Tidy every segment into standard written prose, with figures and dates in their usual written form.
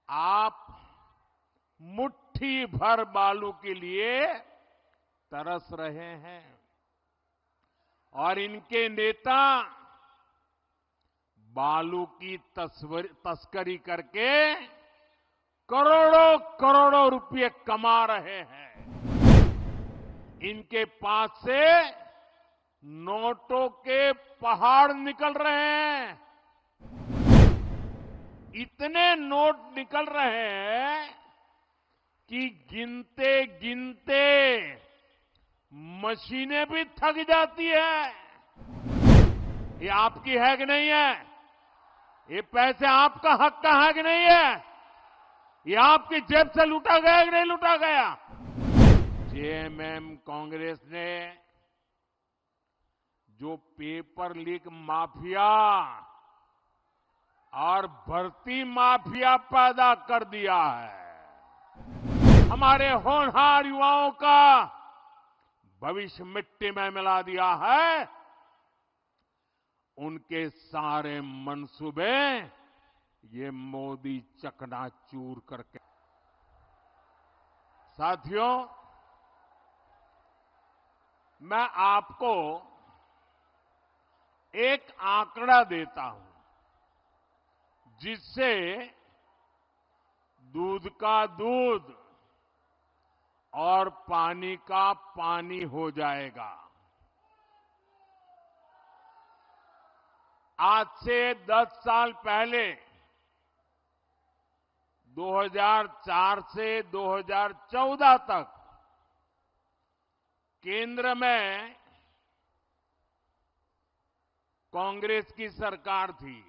आप मुट्ठी भर बालू के लिए तरस रहे हैं और इनके नेता बालू की तस्करी करके करोड़ों करोड़ों रुपए कमा रहे हैं। इनके पास से नोटों के पहाड़ निकल रहे हैं। इतने नोट निकल रहे हैं कि गिनते गिनते मशीनें भी थक जाती है। ये आपकी है कि नहीं है? ये पैसे आपका हक का है कि नहीं है? ये आपकी जेब से लूटा गया कि नहीं लूटा गया? जेएमएम कांग्रेस ने जो पेपर लीक माफिया और भर्ती माफिया पैदा कर दिया है, हमारे होनहार युवाओं का भविष्य मिट्टी में मिला दिया है, उनके सारे मंसूबे ये मोदी चकनाचूर करके। साथियों, मैं आपको एक आंकड़ा देता हूं जिससे दूध का दूध और पानी का पानी हो जाएगा। आज से 10 साल पहले 2004 से 2014 तक केंद्र में कांग्रेस की सरकार थी।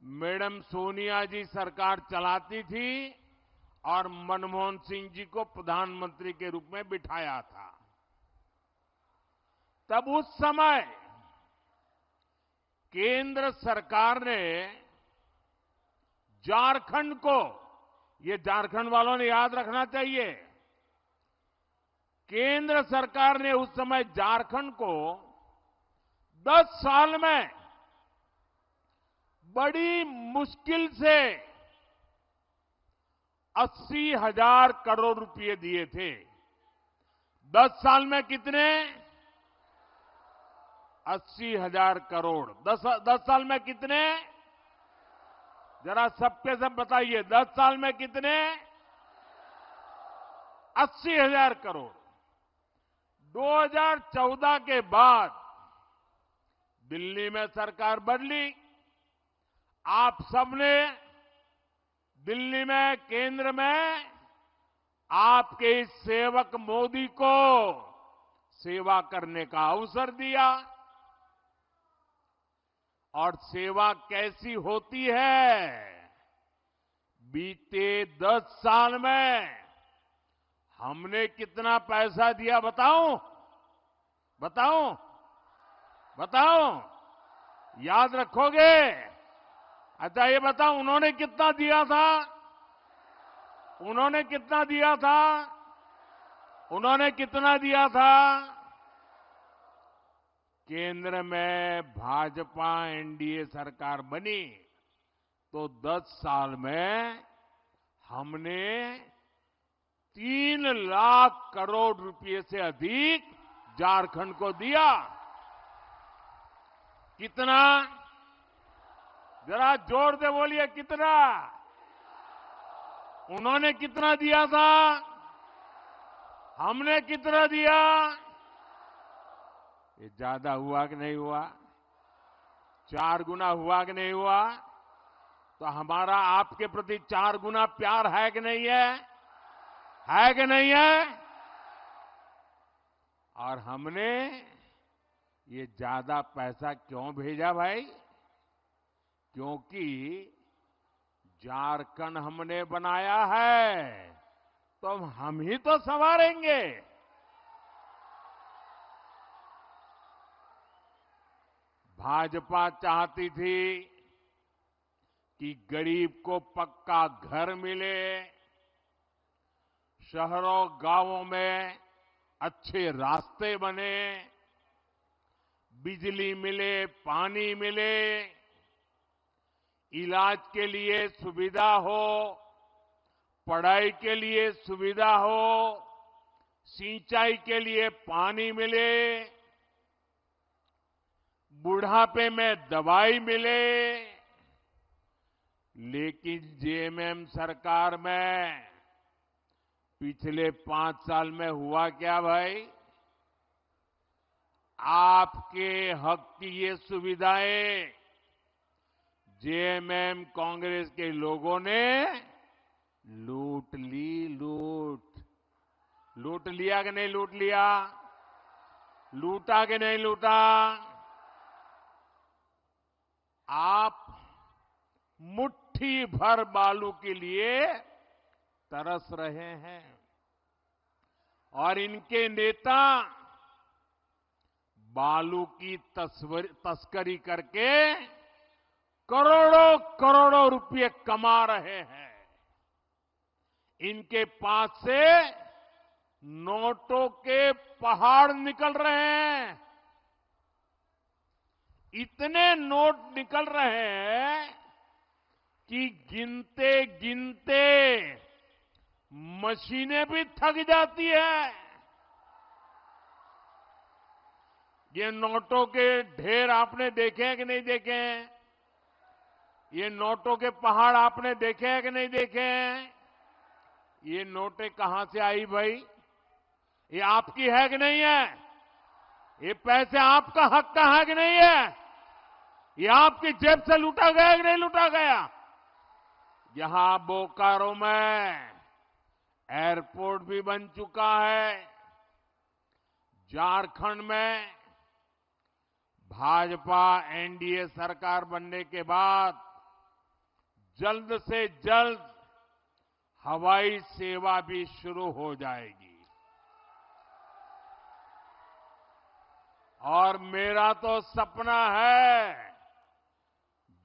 मैडम सोनिया जी सरकार चलाती थी और मनमोहन सिंह जी को प्रधानमंत्री के रूप में बिठाया था। तब उस समय केंद्र सरकार ने झारखंड को, ये झारखंड वालों ने याद रखना चाहिए, केंद्र सरकार ने उस समय झारखंड को 10 साल में बड़ी मुश्किल से 80,000 करोड़ रुपए दिए थे। 10 साल में कितने? 80,000 करोड़। 10 साल में कितने? जरा सबके सब बताइए, 10 साल में कितने? 80,000 करोड़। 2014 के बाद दिल्ली में सरकार बदली। आप सबने दिल्ली में, केंद्र में आपके इस सेवक मोदी को सेवा करने का अवसर दिया। और सेवा कैसी होती है? बीते 10 साल में हमने कितना पैसा दिया बताऊं? बताऊं? बताऊं? याद रखोगे? अच्छा ये बताओ, उन्होंने कितना दिया था? उन्होंने कितना दिया था? उन्होंने कितना दिया था? केंद्र में भाजपा एनडीए सरकार बनी तो 10 साल में हमने 3 लाख करोड़ रुपए से अधिक झारखंड को दिया। कितना? जरा जोर से बोलिए, कितना? उन्होंने कितना दिया था? हमने कितना दिया? ये ज्यादा हुआ कि नहीं हुआ? 4 गुना हुआ कि नहीं हुआ? तो हमारा आपके प्रति 4 गुना प्यार है कि नहीं है? है कि नहीं है? और हमने ये ज्यादा पैसा क्यों भेजा भाई? क्योंकि झारखंड हमने बनाया है तो हम ही तो संवारेंगे। भाजपा चाहती थी कि गरीब को पक्का घर मिले, शहरों गांवों में अच्छे रास्ते बने, बिजली मिले, पानी मिले। इलाज के लिए सुविधा हो, पढ़ाई के लिए सुविधा हो, सिंचाई के लिए पानी मिले, बुढ़ापे में दवाई मिले। लेकिन जेएमएम सरकार में पिछले 5 साल में हुआ क्या भाई? आपके हक की ये सुविधाएं जेएमएम कांग्रेस के लोगों ने लूट ली। लूट लिया कि नहीं लूट लिया? लूटा कि नहीं लूटा? आप मुट्ठी भर बालू के लिए तरस रहे हैं और इनके नेता बालू की तस्करी करके करोड़ों करोड़ों रुपए कमा रहे हैं। इनके पास से नोटों के पहाड़ निकल रहे हैं। इतने नोट निकल रहे हैं कि गिनते गिनते मशीनें भी थक जाती है। ये नोटों के ढेर आपने देखे हैं कि नहीं देखे हैं? ये नोटों के पहाड़ आपने देखे हैं कि नहीं देखे हैं? ये नोटें कहां से आई भाई? ये आपकी है कि नहीं है? ये पैसे आपका हक का है कि नहीं है? ये आपकी जेब से लूटा गया कि नहीं लूटा गया? यहां बोकारो में एयरपोर्ट भी बन चुका है। झारखंड में भाजपा एनडीए सरकार बनने के बाद जल्द से जल्द हवाई सेवा भी शुरू हो जाएगी। और मेरा तो सपना है,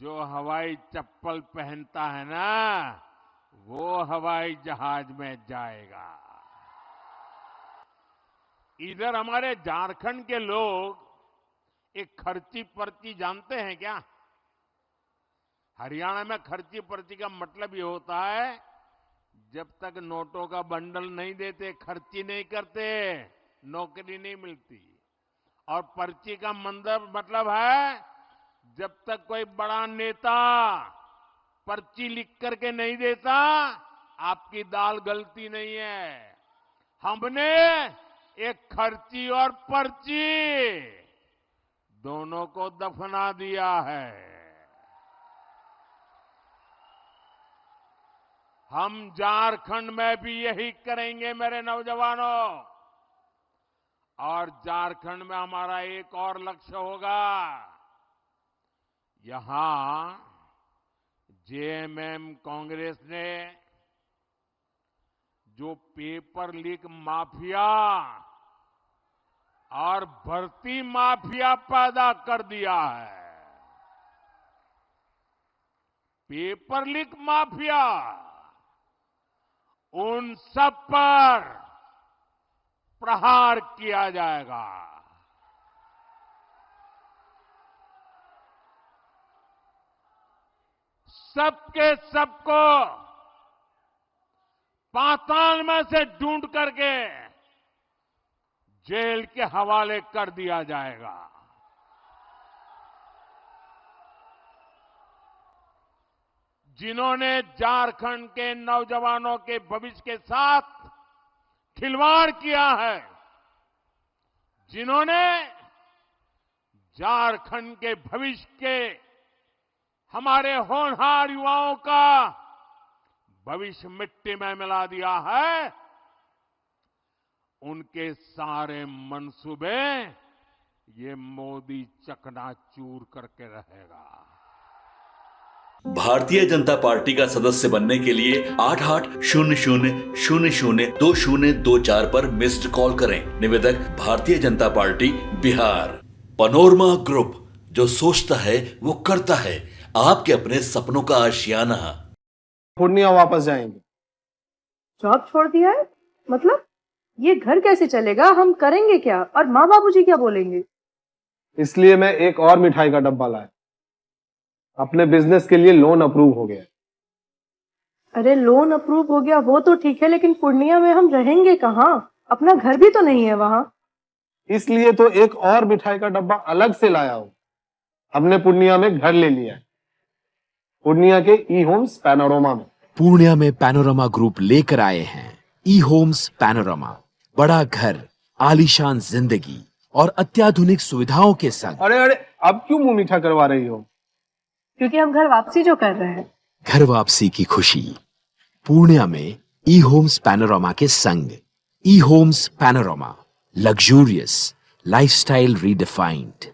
जो हवाई चप्पल पहनता है ना, वो हवाई जहाज में जाएगा। इधर हमारे झारखंड के लोग एक खर्ची पर्ची जानते हैं क्या? हरियाणा में खर्ची पर्ची का मतलब ये होता है, जब तक नोटों का बंडल नहीं देते, खर्ची नहीं करते, नौकरी नहीं मिलती। और पर्ची का मतलब है, जब तक कोई बड़ा नेता पर्ची लिख करके नहीं देता, आपकी दाल गलती नहीं है। हमने एक खर्ची और पर्ची दोनों को दफना दिया है। हम झारखंड में भी यही करेंगे मेरे नौजवानों। और झारखंड में हमारा एक और लक्ष्य होगा। यहां जेएमएम कांग्रेस ने जो पेपर लीक माफिया और भर्ती माफिया पैदा कर दिया है, पेपर लीक माफिया, उन सब पर प्रहार किया जाएगा। सबके सबको पाताल में से ढूंढ करके जेल के हवाले कर दिया जाएगा। जिन्होंने झारखंड के नौजवानों के भविष्य के साथ खिलवाड़ किया है, जिन्होंने झारखंड के भविष्य के हमारे होनहार युवाओं का भविष्य मिट्टी में मिला दिया है, उनके सारे मंसूबे ये मोदी चकनाचूर करके रहेगा। भारतीय जनता पार्टी का सदस्य बनने के लिए 8800002024 पर मिस्ड कॉल करें। निवेदक Bharatiya Janata party Bihar. Panorama group, जो सोचता है वो करता है। आपके अपने सपनों का आशियाना। पूर्णिया वापस जाएंगे। जॉब छोड़ दिया है? मतलब ये घर कैसे चलेगा? हम करेंगे क्या? और माँ बाबूजी क्या बोलेंगे? इसलिए मैं एक और मिठाई का डब्बा लाया। अपने बिजनेस के लिए लोन अप्रूव हो गया है। अरे लोन अप्रूव हो गया वो तो ठीक है, लेकिन पूर्णिया में हम रहेंगे कहाँ? अपना घर भी तो नहीं है वहां। इसलिए तो एक और मिठाई का डब्बा अलग से लाया हूं। हमने पूर्णिया में घर ले लिया है, पूर्णिया के ई होम्स पैनोरमा में। पूर्णिया में पैनोरमा ग्रुप लेकर आए हैं ई होम्स पैनोरमा। बड़ा घर, आलीशान जिंदगी और अत्याधुनिक सुविधाओं के संग। अरे अरे, अब क्यों मुंह मीठा करवा रही हो? क्योंकि हम घर वापसी जो कर रहे हैं। घर वापसी की खुशी पूर्णिया में ई होम्स पैनोरमा के संग। E Homes Panorama, luxurious lifestyle redefined.